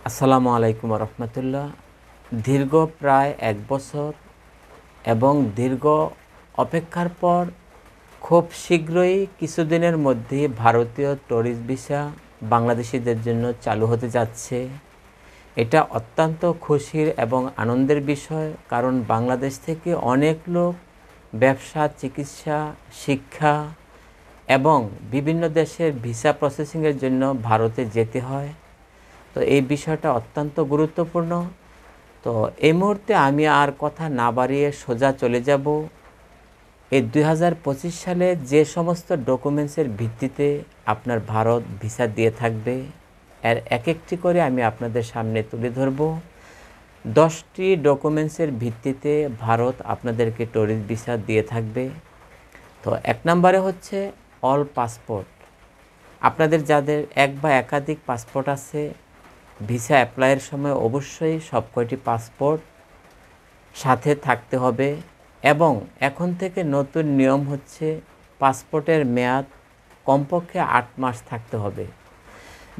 আসসালামু আলাইকুম রহমতুল্লাহ। দীর্ঘ প্রায় 1 বছর এবং দীর্ঘ অপেক্ষার পর খুব শীঘ্রই কিছুদিনের মধ্যেই ভারতীয় ট্যুরিস্ট ভিসা বাংলাদেশিদের জন্য চালু হতে যাচ্ছে। এটা অত্যন্ত খুশির এবং আনন্দের বিষয়, কারণ বাংলাদেশ থেকে অনেক লোক ব্যবসা, চিকিৎসা, শিক্ষা এবং বিভিন্ন দেশের ভিসা প্রসেসিংয়ের জন্য ভারতে যেতে হয়। তো এই বিষয়টা অত্যন্ত গুরুত্বপূর্ণ। তো এই মুহূর্তে আমি আর কথা না বাড়িয়ে সোজা চলে যাব এই 2025 সালে যে সমস্ত ডকুমেন্টসের ভিত্তিতে আপনার ভারত ভিসা দিয়ে থাকবে, এর এক একটি করে আমি আপনাদের সামনে তুলে ধরব। 10টি ডকুমেন্টসের ভিত্তিতে ভারত আপনাদেরকে ট্যুরিস্ট ভিসা দিয়ে থাকবে। তো 1 নম্বরে হচ্ছে অল পাসপোর্ট। আপনাদের যাদের এক বা একাধিক পাসপোর্ট আছে, ভিসা অ্যাপ্লাইয়ের সময় অবশ্যই সব কয়টি পাসপোর্ট সাথে থাকতে হবে। এবং এখন থেকে নতুন নিয়ম হচ্ছে পাসপোর্টের মেয়াদ কমপক্ষে 8 মাস থাকতে হবে।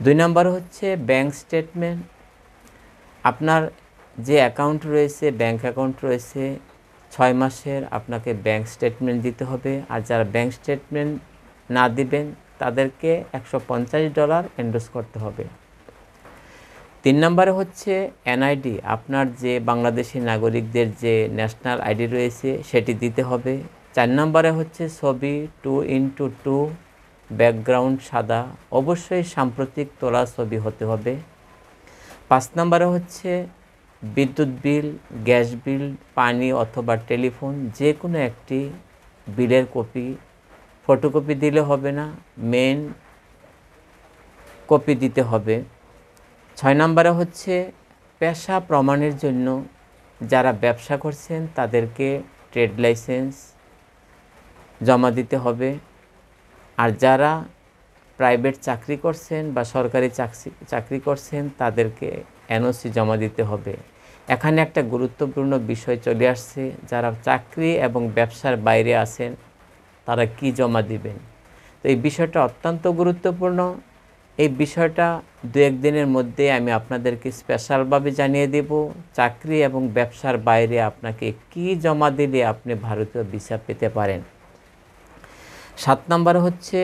2 নম্বর হচ্ছে ব্যাংক স্টেটমেন্ট। আপনার যে অ্যাকাউন্ট রয়েছে, ব্যাংক অ্যাকাউন্ট রয়েছে, 6 মাসের আপনাকে ব্যাংক স্টেটমেন্ট দিতে হবে। আর যারা ব্যাংক স্টেটমেন্ট না দিবেন তাদেরকে $150 এন্ডোর্স করতে হবে। 3 নম্বরে হচ্ছে এনআইডি। আপনার যে বাংলাদেশি নাগরিকদের যে ন্যাশনাল আইডি রয়েছে সেটি দিতে হবে। 4 নম্বরে হচ্ছে ছবি 2x2, ব্যাকগ্রাউন্ড সাদা, অবশ্যই সাম্প্রতিক তোলা ছবি হতে হবে। 5 নম্বরে হচ্ছে বিদ্যুৎ বিল, গ্যাস বিল, পানি অথবা টেলিফোন যে কোনো একটি বিলের কপি। ফটোকপি দিলে হবে না, মেন কপি দিতে হবে। 6 নম্বরে হচ্ছে পেশা প্রমাণের জন্য যারা ব্যবসা করছেন তাদেরকে ট্রেড লাইসেন্স জমা দিতে হবে। আর যারা প্রাইভেট চাকরি করছেন বা সরকারি চাকরি করছেন তাদেরকে এনওসি জমা দিতে হবে। এখানে একটা গুরুত্বপূর্ণ বিষয় চলে আসছে, যারা চাকরি এবং ব্যবসার বাইরে আছেন তারা কি জমা দিবেন। তো এই বিষয়টা অত্যন্ত গুরুত্বপূর্ণ। এই বিষয়টা 2-1 দিনের মধ্যে আমি আপনাদেরকে স্পেশালভাবে জানিয়ে দেব। চাকরি এবং ব্যবসার বাইরে আপনাকে কি জমা দিলে আপনি ভারতীয় ভিসা পেতে পারেন। 7 নম্বর হচ্ছে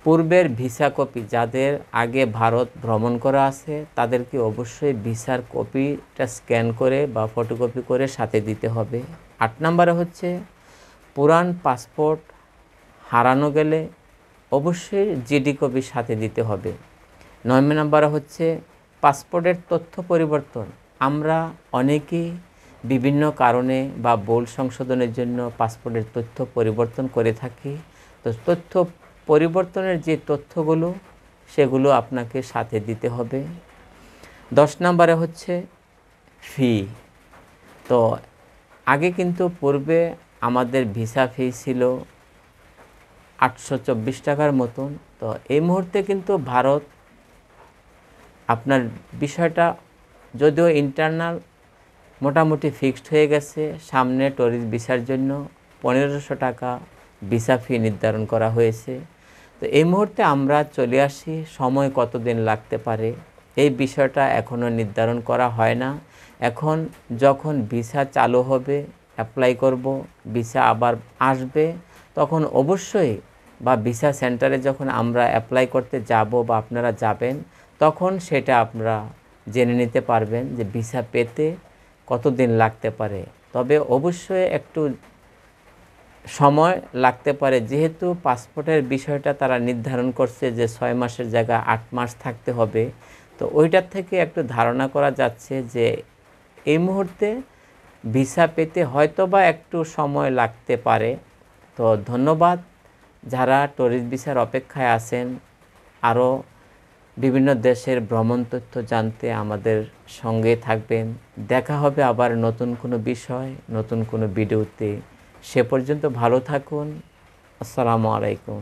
পূর্বের ভিসা কপি। যাদের আগে ভারত ভ্রমণ করা আছে তাদেরকে অবশ্যই ভিসার কপিটা স্ক্যান করে বা ফটোকপি করে সাথে দিতে হবে। 8 নম্বরে হচ্ছে পুরান পাসপোর্ট হারানো গেলে অবশ্যই জিডি কপি সাথে দিতে হবে। 9 নম্বরে হচ্ছে পাসপোর্টের তথ্য পরিবর্তন। আমরা অনেকেই বিভিন্ন কারণে বা ভুল সংশোধনের জন্য পাসপোর্টের তথ্য পরিবর্তন করে থাকি। তো তথ্য পরিবর্তনের যে তথ্যগুলো সেগুলো আপনাকে সাথে দিতে হবে। 10 নম্বরে হচ্ছে ফি। তো আগে কিন্তু পূর্বে আমাদের ভিসা ফি ছিল 824 টাকার মতন। তো এই মুহূর্তে কিন্তু ভারত আপনার বিষয়টা যদিও ইন্টারনাল মোটামুটি ফিক্সড হয়ে গেছে, সামনে ট্যুরিস্ট ভিসার জন্য 1500 টাকা ভিসা ফি নির্ধারণ করা হয়েছে। তো এই মুহূর্তে আমরা চলে আসি, সময় কতদিন লাগতে পারে এই বিষয়টা এখনও নির্ধারণ করা হয় না। এখন যখন ভিসা চালু হবে, অ্যাপ্লাই করব, ভিসা আবার আসবে, তখন অবশ্যই বা ভিসা সেন্টারে যখন আমরা অ্যাপ্লাই করতে যাব বা আপনারা যাবেন তখন সেটা আপনারা জেনে নিতে পারবেন যে ভিসা পেতে কতদিন লাগতে পারে। তবে অবশ্যই একটু সময় লাগতে পারে, যেহেতু পাসপোর্টের বিষয়টা তারা নির্ধারণ করছে যে 6 মাসের জায়গায় 8 মাস থাকতে হবে। তো ওইটার থেকে একটু ধারণা করা যাচ্ছে যে এই মুহূর্তে ভিসা পেতে হয়তোবা একটু সময় লাগতে পারে। তো ধন্যবাদ যারা ট্যুরিস্ট ভিসার অপেক্ষায় আছেন। আরও বিভিন্ন দেশের ভ্রমণ তথ্য জানতে আমাদের সঙ্গে থাকবেন। দেখা হবে আবার নতুন কোনো বিষয়, নতুন কোনো ভিডিওতে। সে পর্যন্ত ভালো থাকুন। আসসালামু আলাইকুম।